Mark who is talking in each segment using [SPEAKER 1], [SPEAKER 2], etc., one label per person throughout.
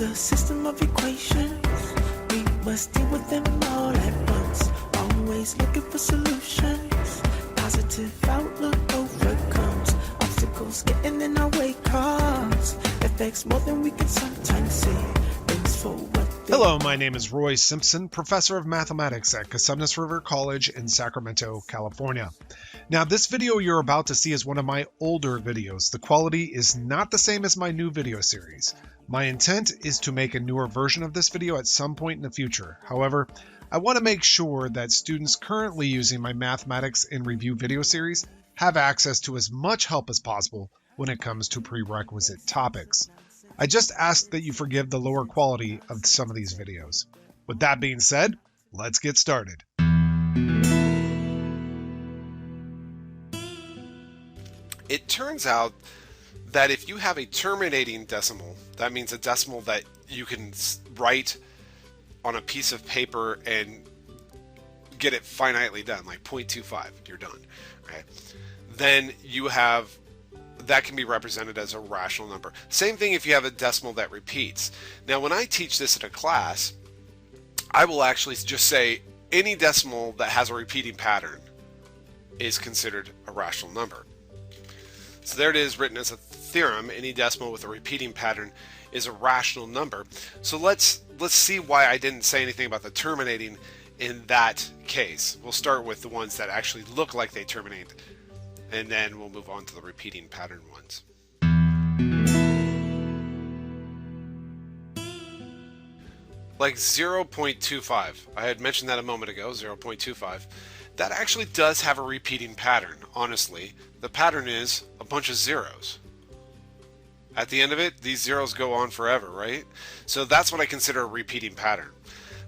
[SPEAKER 1] the system of equations. We must deal with them all at once. Always looking for solutions. Positive outlook overcomes obstacles getting in our way, cause affects more than we can sometimes see. Things for what they
[SPEAKER 2] Hello, my name is Roy Simpson, professor of mathematics at Cosumnes River College in Sacramento, California. Now, this video you're about to see is one of my older videos. The quality is not the same as my new video series. My intent is to make a newer version of this video at some point in the future. However, I want to make sure that students currently using my Mathematics in Review video series have access to as much help as possible when it comes to prerequisite topics. I just ask that you forgive the lower quality of some of these videos. With that being said, let's get started.
[SPEAKER 3] It turns out that if you have a terminating decimal, that means a decimal that you can write on a piece of paper and get it finitely done, like 0.25, you're done, right? Then you have, that can be represented as a rational number. Same thing if you have a decimal that repeats. Now, when I teach this in a class, I will actually just say any decimal that has a repeating pattern is considered a rational number. So there it is, written as a theorem. Any decimal with a repeating pattern is a rational number. So let's see why I didn't say anything about the terminating in that case. We'll start with the ones that actually look like they terminate, and then we'll move on to the repeating pattern ones. Like 0.25, I had mentioned that a moment ago, 0.25. That actually does have a repeating pattern, honestly. The pattern is a bunch of zeros. At the end of it, these zeros go on forever, right? So that's what I consider a repeating pattern.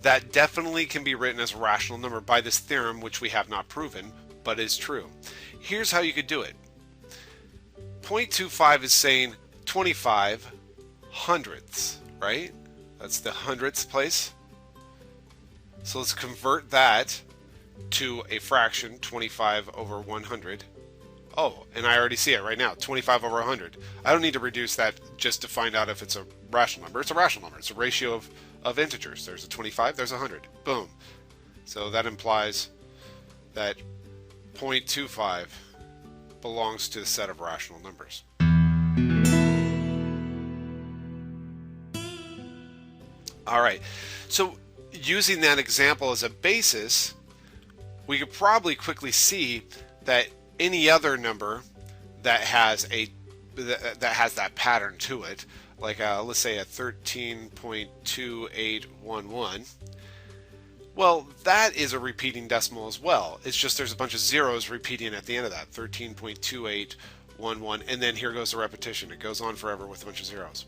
[SPEAKER 3] That definitely can be written as a rational number by this theorem, which we have not proven, but is true. Here's how you could do it. 0.25 is saying 25 hundredths, right? That's the hundredths place. So let's convert that to a fraction, 25 over 100. Oh, and I already see it right now, 25 over 100. I don't need to reduce that just to find out if it's a rational number. It's a rational number. It's a ratio of integers. There's a 25, there's a 100. Boom. So that implies that 0.25 belongs to the set of rational numbers. All right, so using that example as a basis, we could probably quickly see that any other number that has that pattern to it, like let's say a 13.2811, well, that is a repeating decimal as well. It's just there's a bunch of zeros repeating at the end of that, 13.2811, and then here goes the repetition. It goes on forever with a bunch of zeros.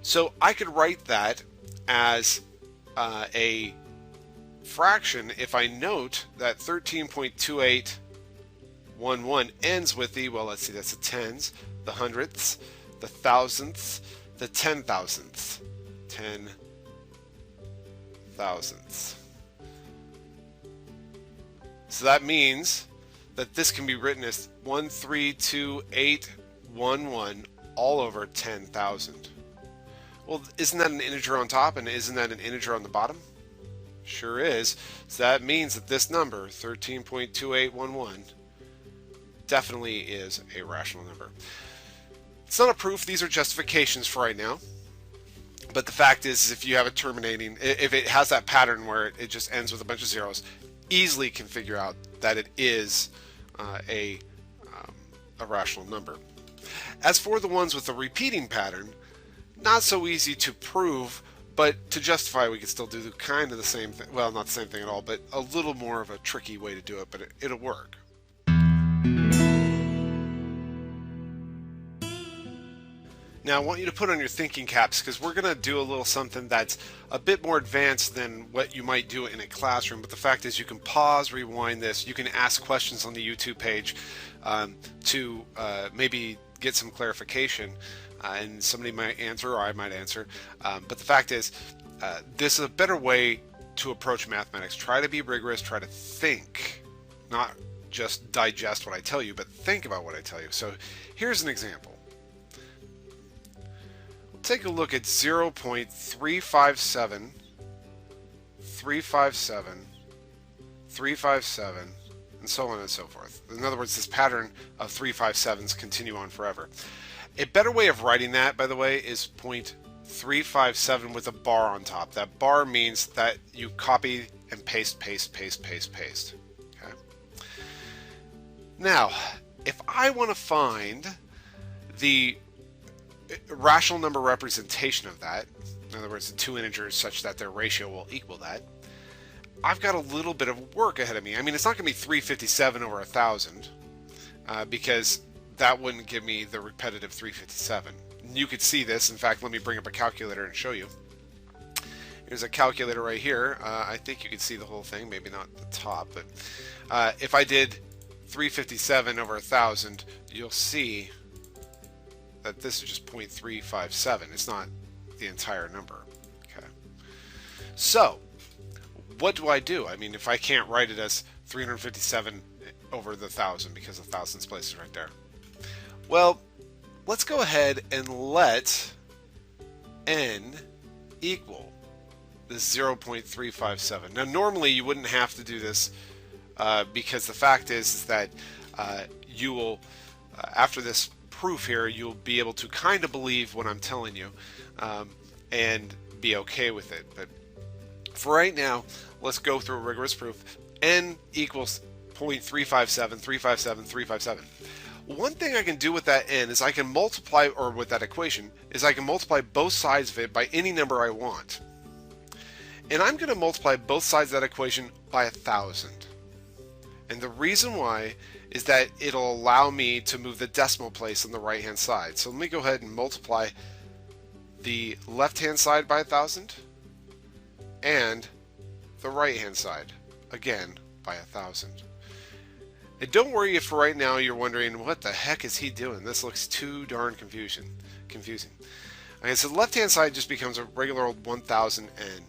[SPEAKER 3] So I could write that as a fraction if I note that 13.2811 ends with the, well, let's see, that's the tens, the hundredths, the thousandths, the 10,000ths. 10,000ths. So that means that this can be written as 132.811 all over 10,000. Well, isn't that an integer on top, and isn't that an integer on the bottom? Sure is. So that means that this number, 13.2811, definitely is a rational number. It's not a proof. These are justifications for right now. But the fact is if you have a terminating, if it has that pattern where it just ends with a bunch of zeros, easily can figure out that it is a rational number. As for the ones with a repeating pattern, not so easy to prove, but to justify we can still do kind of the same thing. Well, not the same thing at all, but a little more of a tricky way to do it, but it'll work. Now I want you to put on your thinking caps, because we're going to do a little something that's a bit more advanced than what you might do in a classroom. But the fact is you can pause, rewind this, you can ask questions on the YouTube page to maybe get some clarification. And somebody might answer, or I might answer. But the fact is, this is a better way to approach mathematics. Try to be rigorous, try to think, not just digest what I tell you, but think about what I tell you. So here's an example. take a look at 0.357, 357, 357, and so on and so forth. In other words, this pattern of 357s continue on forever. A better way of writing that, by the way, is 0.357 with a bar on top. That bar means that you copy and paste, paste, paste, paste, paste. Okay. Now, if I want to find the rational number representation of that, in other words, the two integers such that their ratio will equal that, I've got a little bit of work ahead of me. I mean, it's not going to be 357 over 1,000 because that wouldn't give me the repetitive 357. You could see this. In fact, let me bring up a calculator and show you. Here's a calculator right here. I think you can see the whole thing, maybe not the top, but if I did 357 over 1,000, you'll see that this is just 0.357. It's not the entire number. Okay. So, what do I do? I mean, if I can't write it as 357 over the 1,000 because the thousandths place is right there. Well, let's go ahead and let n equal this 0.357. Now, normally you wouldn't have to do this because the fact is that you will, after this proof here, you'll be able to kind of believe what I'm telling you and be okay with it. But for right now, let's go through a rigorous proof. N equals 0.357, 357, 357. One thing I can do with that n is I can multiply, or with that equation, is I can multiply both sides of it by any number I want. And I'm going to multiply both sides of that equation by 1,000. And the reason why is that it'll allow me to move the decimal place on the right hand side. So let me go ahead and multiply the left hand side by 1,000 and the right hand side again by 1,000. And don't worry if for right now you're wondering, what the heck is he doing? This looks too darn confusing. Okay, so the left hand side just becomes a regular old 1,000 n.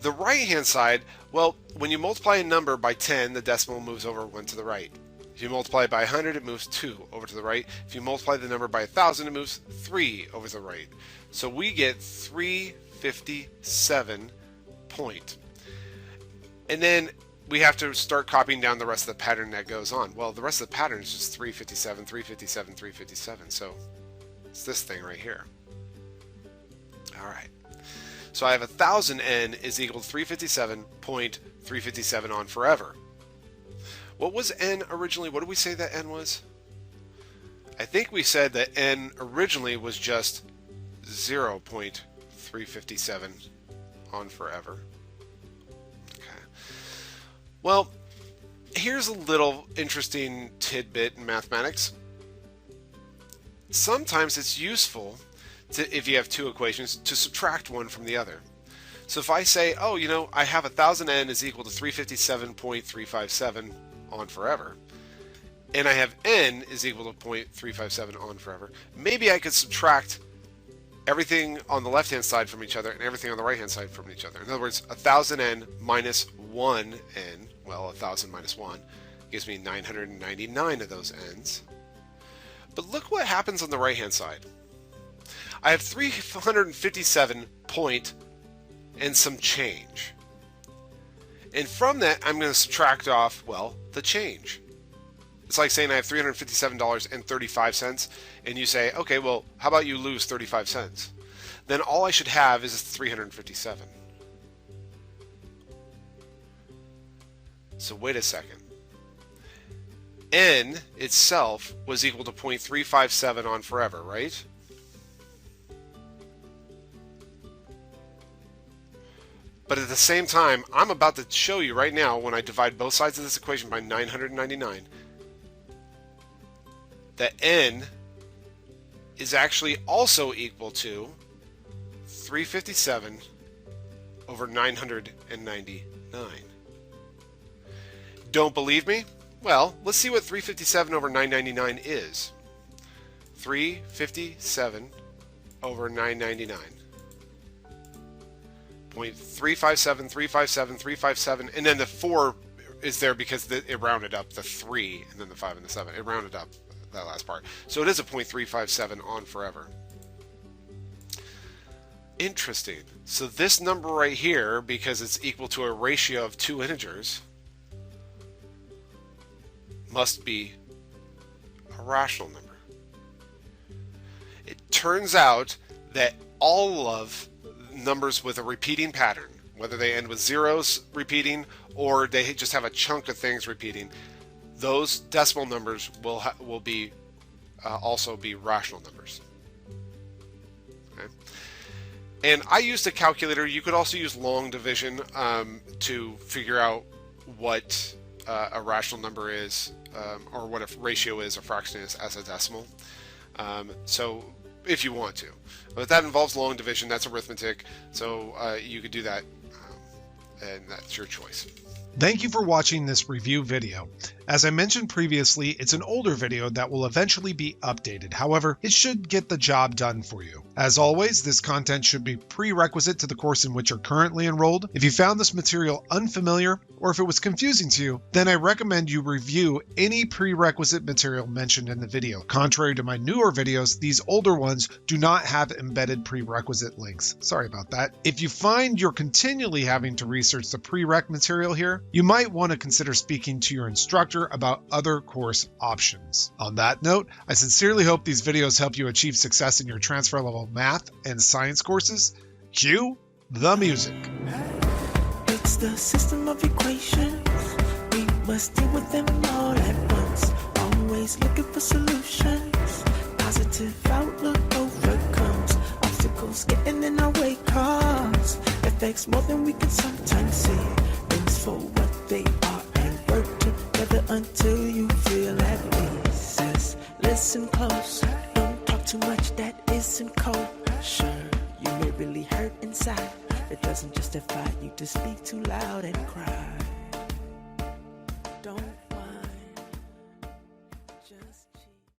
[SPEAKER 3] The right hand side, well, when you multiply a number by 10, the decimal moves over 1 to the right. If you multiply it by 100, it moves 2 over to the right. If you multiply the number by 1,000, it moves 3 over to the right. So we get 357 point. And then we have to start copying down the rest of the pattern that goes on. Well, the rest of the pattern is just 357, 357, 357. So it's this thing right here. All right. So I have 1,000 n is equal to 357.357 on forever. What was n originally? What did we say that n was? I think we said that n originally was just 0.357 on forever. Okay. Well, here's a little interesting tidbit in mathematics. Sometimes it's useful if you have two equations, to subtract one from the other. So if I say, oh, you know, I have 1,000 n is equal to 357.357 on forever, and I have n is equal to 0.357 on forever, maybe I could subtract everything on the left-hand side from each other and everything on the right-hand side from each other. In other words, 1,000 n minus 1 n, well, 1,000 minus 1 gives me 999 of those n's. But look what happens on the right-hand side. I have 357 point and some change. And from that, I'm going to subtract off, well, the change. It's like saying I have $357.35, and you say, okay, well, how about you lose 35 cents? Then all I should have is 357. So wait a second. N itself was equal to 0.357 on forever, right? But at the same time, I'm about to show you right now, when I divide both sides of this equation by 999, that n is actually also equal to 357 over 999. Don't believe me? Well, let's see what 357 over 999 is. 357 over 999. 0.357, 357, 357, and then the 4 is there because it rounded up the 3, and then the 5 and the 7. It rounded up that last part. So it is a 0.357 on forever. Interesting. So this number right here, because it's equal to a ratio of two integers, must be a rational number. It turns out that all of numbers with a repeating pattern, whether they end with zeros repeating or they just have a chunk of things repeating, those decimal numbers will be also be rational numbers. Okay. And I used a calculator. You could also use long division to figure out what a rational number is, or what a ratio is, a fraction is, as a decimal. So if you want to, but that involves long division. That's arithmetic, so you could do that, and that's your choice.
[SPEAKER 2] Thank you for watching this review video. As I mentioned previously, it's an older video that will eventually be updated. However, it should get the job done for you. As always, this content should be prerequisite to the course in which you're currently enrolled. If you found this material unfamiliar, or if it was confusing to you, then I recommend you review any prerequisite material mentioned in the video. Contrary to my newer videos, these older ones do not have embedded prerequisite links. Sorry about that. If you find you're continually having to research the prereq material here, you might want to consider speaking to your instructor about other course options. On that note, I sincerely hope these videos help you achieve success in your transfer level math and science courses. Cue the music.
[SPEAKER 1] It's the system of equations. We must deal with them all at once. Always looking for solutions. Positive outlook overcomes obstacles getting in our way. Cause affects more than we can sometimes see. Things for what they are and work together until you feel at peace. Just listen close. Don't talk too much that isn't kosher. You may really hurt inside. It doesn't justify you to speak too loud and cry.